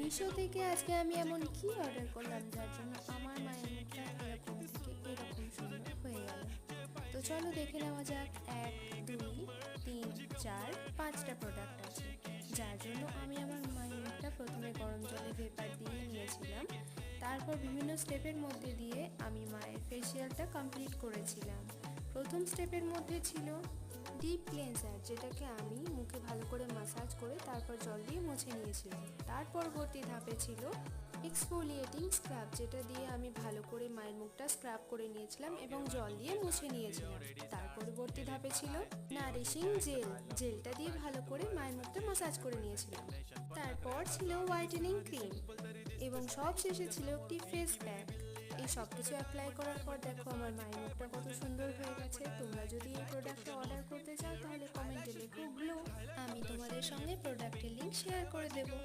মিশো থেকে আজকে আমি এমন কি অর্ডার করলাম যার জন্য আমার মায়ের মুখটা এরকম থেকে এরকম সুন্দর হয়ে গেল। তো চলো দেখে নেওয়া যাক। 1 2 3 4 5টা প্রোডাক্ট আছে, যার জন্য আমি আমার মায়ের মুখটা প্রথমে গরম জলে ভেপার দিয়ে নিয়েছিলাম। তারপর বিভিন্ন স্টেপের মধ্যে দিয়ে আমি মায়ের ফেসিয়ালটা কমপ্লিট করেছিলাম। প্রথম স্টেপের মধ্যে ছিল ডিপ ক্লিনজার, যেটাকে আমি মুখে ভালো করে মাসাজ করে তারপর জল দিয়ে মুছে নিয়েছিলাম। তার পরবর্তী ধাপে ছিল এক্সফোলিয়েটিং স্ক্রাব, যেটা দিয়ে আমি ভালো করে মায়ের মুখটা স্ক্রাব করে নিয়েছিলাম এবং জল দিয়ে মুছে নিয়েছিলাম। তার পরবর্তী ধাপে ছিল নারিশিং জেল, জেলটা দিয়ে ভালো করে মায়ের মুখটা মাসাজ করে নিয়েছিলাম। তারপর ছিল হোয়াইটেনিং ক্রিম এবং সব শেষে ছিল একটি ফেস প্যাক। এই সব কিছু অ্যাপ্লাই করার পর দেখো আমার মায়ের মুখটা কত সুন্দর হয়ে গেছে। তোমরা যদি এই প্রোডাক্টটা অর্ডার করতে চাও তাহলে কমেন্টে লেখো গ্লো, আমি তোমাদের সঙ্গে প্রোডাক্টের লিঙ্ক শেয়ার করে দেবো।